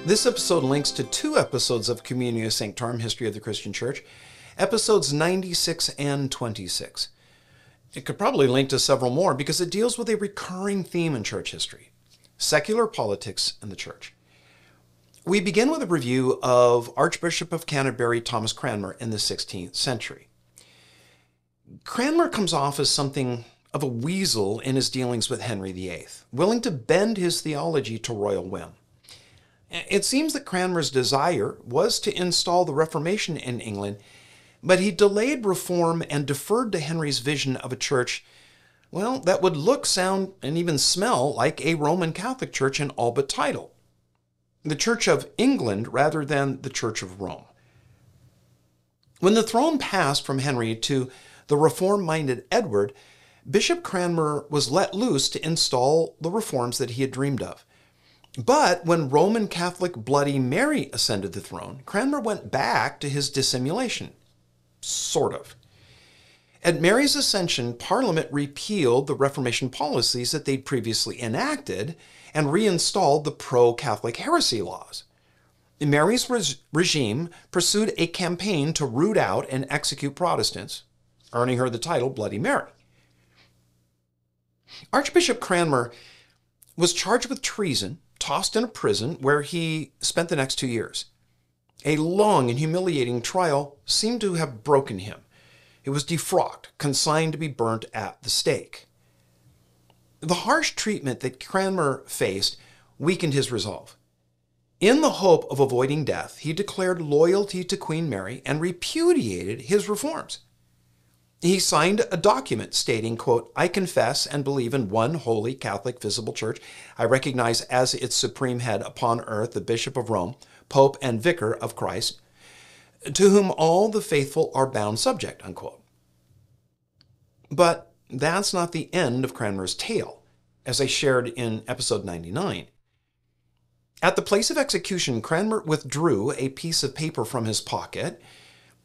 This episode links to 2 episodes of Communio Sanctorum, History of the Christian Church, episodes 96 and 26. It could probably link to several more because it deals with a recurring theme in church history: secular politics and the church. We begin with a review of Archbishop of Canterbury Thomas Cranmer in the 16th century. Cranmer comes off as something of a weasel in his dealings with Henry VIII, willing to bend his theology to royal whim. It seems that Cranmer's desire was to install the Reformation in England, but he delayed reform and deferred to Henry's vision of a church, that would look, sound, and even smell like a Roman Catholic church in all but title. The Church of England rather than the Church of Rome. When the throne passed from Henry to the reform-minded Edward, Bishop Cranmer was let loose to install the reforms that he had dreamed of. But when Roman Catholic Bloody Mary ascended the throne, Cranmer went back to his dissimulation. Sort of. At Mary's ascension, Parliament repealed the Reformation policies that they'd previously enacted and reinstalled the pro-Catholic heresy laws. Mary's regime pursued a campaign to root out and execute Protestants, earning her the title Bloody Mary. Archbishop Cranmer was charged with treason, tossed in a prison where he spent the next 2 years. A long and humiliating trial seemed to have broken him. He was defrocked, consigned to be burnt at the stake. The harsh treatment that Cranmer faced weakened his resolve. In the hope of avoiding death, he declared loyalty to Queen Mary and repudiated his reforms. He signed a document stating, quote, "I confess and believe in one holy Catholic visible church. I recognize as its supreme head upon earth the Bishop of Rome, Pope and Vicar of Christ, to whom all the faithful are bound subject," unquote. But that's not the end of Cranmer's tale, as I shared in episode 99. At the place of execution, Cranmer withdrew a piece of paper from his pocket.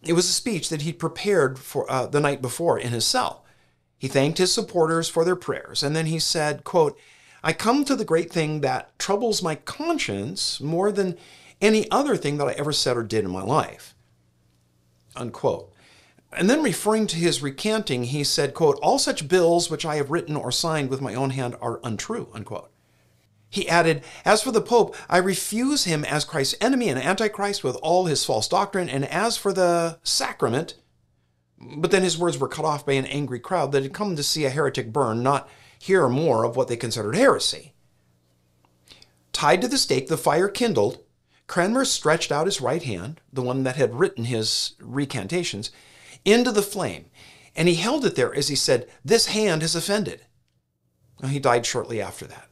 It was a speech that he'd prepared for the night before in his cell. He thanked his supporters for their prayers, and then he said, quote, "I come to the great thing that troubles my conscience more than any other thing that I ever said or did in my life," unquote. And then referring to his recanting, he said, quote, "All such bills which I have written or signed with my own hand are untrue," unquote. He added, "As for the Pope, I refuse him as Christ's enemy and Antichrist with all his false doctrine, and as for the sacrament," but then his words were cut off by an angry crowd that had come to see a heretic burn, not hear more of what they considered heresy. Tied to the stake, the fire kindled. Cranmer stretched out his right hand, the one that had written his recantations, into the flame, and he held it there as he said, "This hand has offended." He died shortly after that.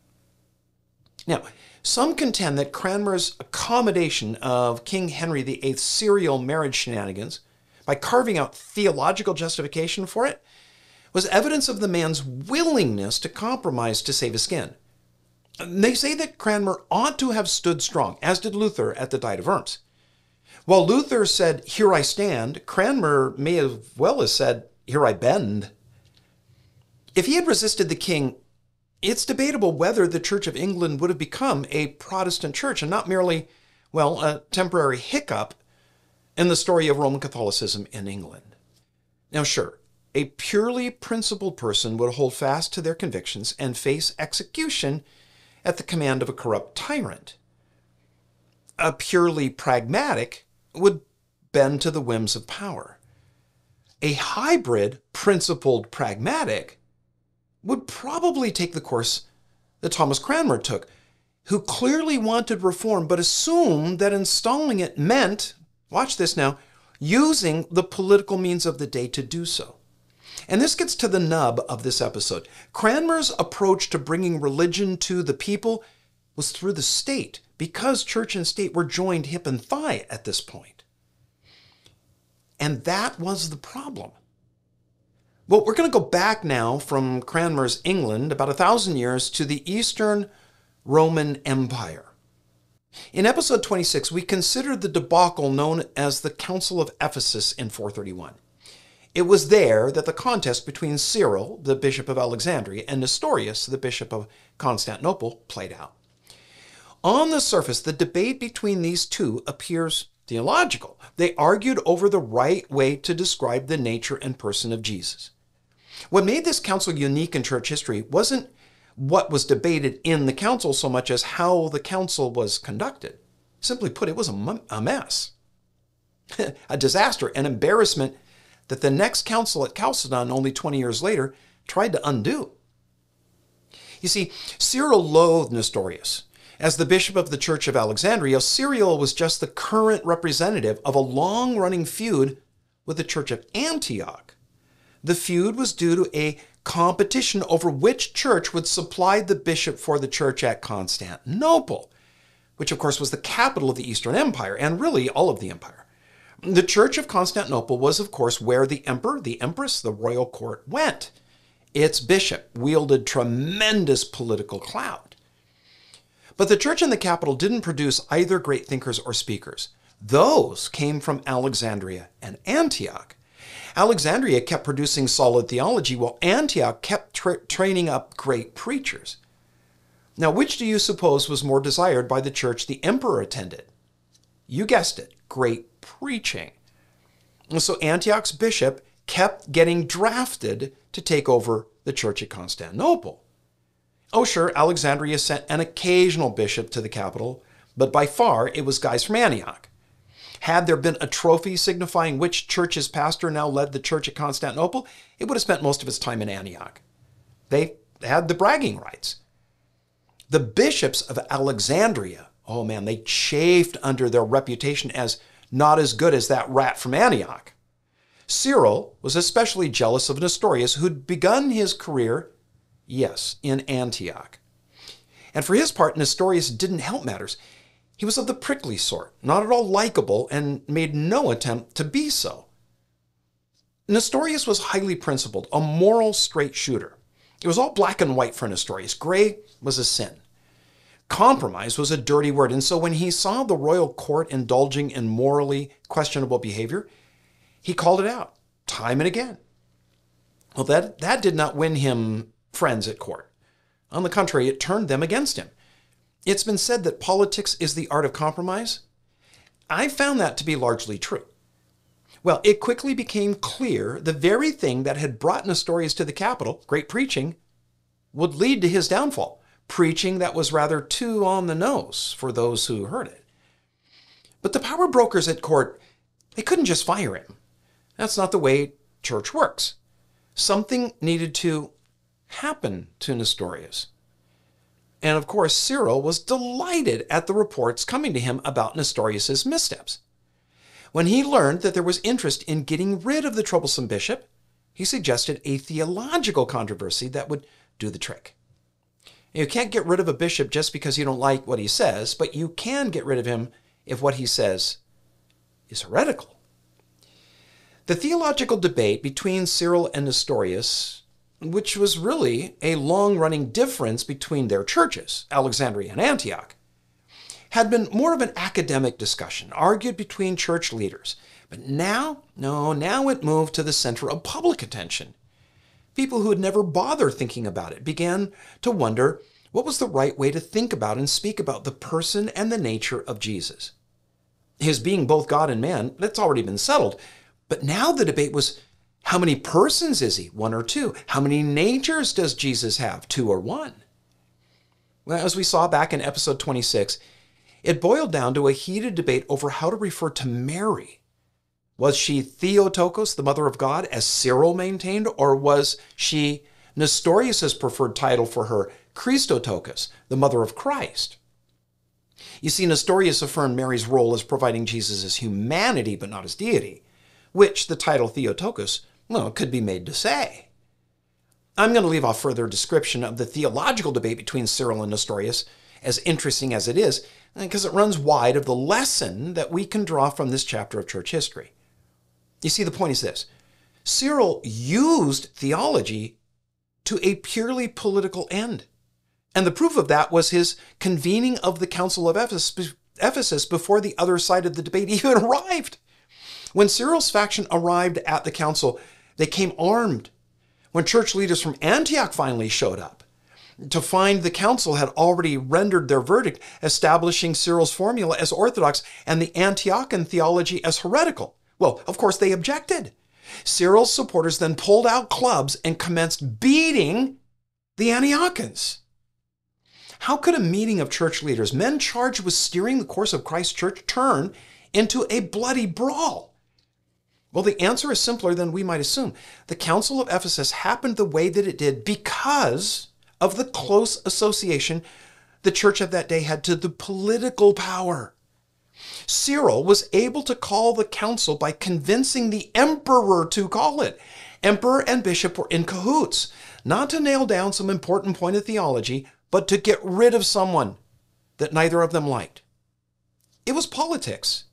Now, some contend that Cranmer's accommodation of King Henry VIII's serial marriage shenanigans, by carving out theological justification for it, was evidence of the man's willingness to compromise to save his skin. They say that Cranmer ought to have stood strong, as did Luther at the Diet of Worms. While Luther said, "Here I stand," Cranmer may as well have said, "Here I bend." If he had resisted the king, it's debatable whether the Church of England would have become a Protestant church and not merely, a temporary hiccup in the story of Roman Catholicism in England. Now, sure, a purely principled person would hold fast to their convictions and face execution at the command of a corrupt tyrant. A purely pragmatic would bend to the whims of power. A hybrid, principled pragmatic would probably take the course that Thomas Cranmer took, who clearly wanted reform but assumed that installing it meant, watch this now, using the political means of the day to do so. And this gets to the nub of this episode. Cranmer's approach to bringing religion to the people was through the state, because church and state were joined hip and thigh at this point. And that was the problem. Well, we're going to go back now from Cranmer's England about 1,000 years to the Eastern Roman Empire. In episode 26, we considered the debacle known as the Council of Ephesus in 431. It was there that the contest between Cyril, the bishop of Alexandria, and Nestorius, the bishop of Constantinople, played out. On the surface, the debate between these two appears theological. They argued over the right way to describe the nature and person of Jesus. What made this council unique in church history wasn't what was debated in the council so much as how the council was conducted. Simply put, it was a mess, a disaster, an embarrassment that the next council at Chalcedon, only 20 years later, tried to undo. You see, Cyril loathed Nestorius. As the bishop of the Church of Alexandria, Cyril was just the current representative of a long-running feud with the Church of Antioch. The feud was due to a competition over which church would supply the bishop for the church at Constantinople, which of course was the capital of the Eastern Empire, and really all of the empire. The Church of Constantinople was, of course, where the emperor, the empress, the royal court went. Its bishop wielded tremendous political clout. But the church in the capital didn't produce either great thinkers or speakers. Those came from Alexandria and Antioch. Alexandria kept producing solid theology, while Antioch kept training up great preachers. Now, which do you suppose was more desired by the church the emperor attended? You guessed it, great preaching. And so Antioch's bishop kept getting drafted to take over the church at Constantinople. Oh, sure, Alexandria sent an occasional bishop to the capital, but by far it was guys from Antioch. Had there been a trophy signifying which church's pastor now led the church at Constantinople, it would have spent most of its time in Antioch. They had the bragging rights. The bishops of Alexandria, oh man, they chafed under their reputation as not as good as that rat from Antioch. Cyril was especially jealous of Nestorius, who'd begun his career, yes, in Antioch. And for his part, Nestorius didn't help matters. He was of the prickly sort, not at all likable, and made no attempt to be so. Nestorius was highly principled, a moral straight shooter. It was all black and white for Nestorius. Gray was a sin. Compromise was a dirty word, and so when he saw the royal court indulging in morally questionable behavior, he called it out time and again. Well, that did not win him friends at court. On the contrary, it turned them against him. It's been said that politics is the art of compromise. I found that to be largely true. Well, it quickly became clear the very thing that had brought Nestorius to the capital, great preaching, would lead to his downfall. Preaching that was rather too on the nose for those who heard it. But the power brokers at court, they couldn't just fire him. That's not the way church works. Something needed to happen to Nestorius. And of course, Cyril was delighted at the reports coming to him about Nestorius' missteps. When he learned that there was interest in getting rid of the troublesome bishop, he suggested a theological controversy that would do the trick. You can't get rid of a bishop just because you don't like what he says, but you can get rid of him if what he says is heretical. The theological debate between Cyril and Nestorius, which was really a long-running difference between their churches, Alexandria and Antioch, had been more of an academic discussion, argued between church leaders. But now it moved to the center of public attention. People who had never bothered thinking about it began to wonder what was the right way to think about and speak about the person and the nature of Jesus. His being both God and man, that's already been settled. But now the debate was, how many persons is he? One or two? How many natures does Jesus have? Two or one? Well, as we saw back in episode 26, it boiled down to a heated debate over how to refer to Mary. Was she Theotokos, the mother of God, as Cyril maintained, or was she Nestorius' preferred title for her, Christotokos, the mother of Christ? You see, Nestorius affirmed Mary's role as providing Jesus' humanity, but not his deity, which the title Theotokos, could be made to say. I'm going to leave off further description of the theological debate between Cyril and Nestorius, as interesting as it is, because it runs wide of the lesson that we can draw from this chapter of church history. You see, the point is this. Cyril used theology to a purely political end. And the proof of that was his convening of the Council of Ephesus before the other side of the debate even arrived. When Cyril's faction arrived at the council, they came armed. When church leaders from Antioch finally showed up, to find the council had already rendered their verdict, establishing Cyril's formula as orthodox and the Antiochian theology as heretical. Well, of course, they objected. Cyril's supporters then pulled out clubs and commenced beating the Antiochians. How could a meeting of church leaders, men charged with steering the course of Christ's church, turn into a bloody brawl? Well, the answer is simpler than we might assume. The Council of Ephesus happened the way that it did because of the close association the church of that day had to the political power. Cyril was able to call the council by convincing the emperor to call it. Emperor and bishop were in cahoots, not to nail down some important point of theology, but to get rid of someone that neither of them liked. It was politics.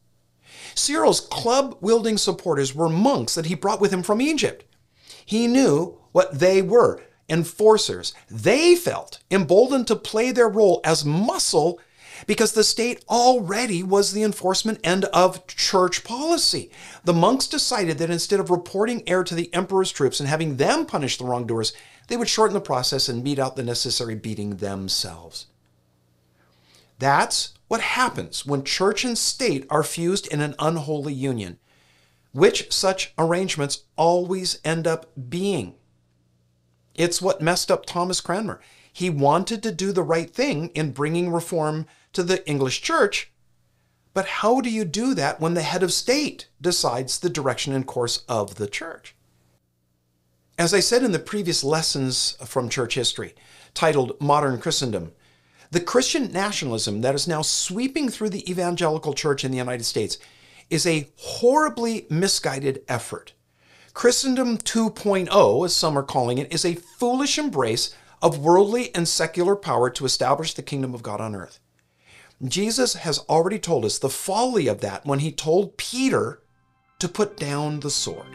Cyril's club-wielding supporters were monks that he brought with him from Egypt. He knew what they were, enforcers. They felt emboldened to play their role as muscle because the state already was the enforcement end of church policy. The monks decided that instead of reporting error to the emperor's troops and having them punish the wrongdoers, they would shorten the process and mete out the necessary beating themselves. That's what happens when church and state are fused in an unholy union, which such arrangements always end up being. It's what messed up Thomas Cranmer. He wanted to do the right thing in bringing reform to the English church, but how do you do that when the head of state decides the direction and course of the church? As I said in the previous lessons from church history, titled Modern Christendom, the Christian nationalism that is now sweeping through the evangelical church in the United States is a horribly misguided effort. Christendom 2.0, as some are calling it, is a foolish embrace of worldly and secular power to establish the kingdom of God on earth. Jesus has already told us the folly of that when he told Peter to put down the sword.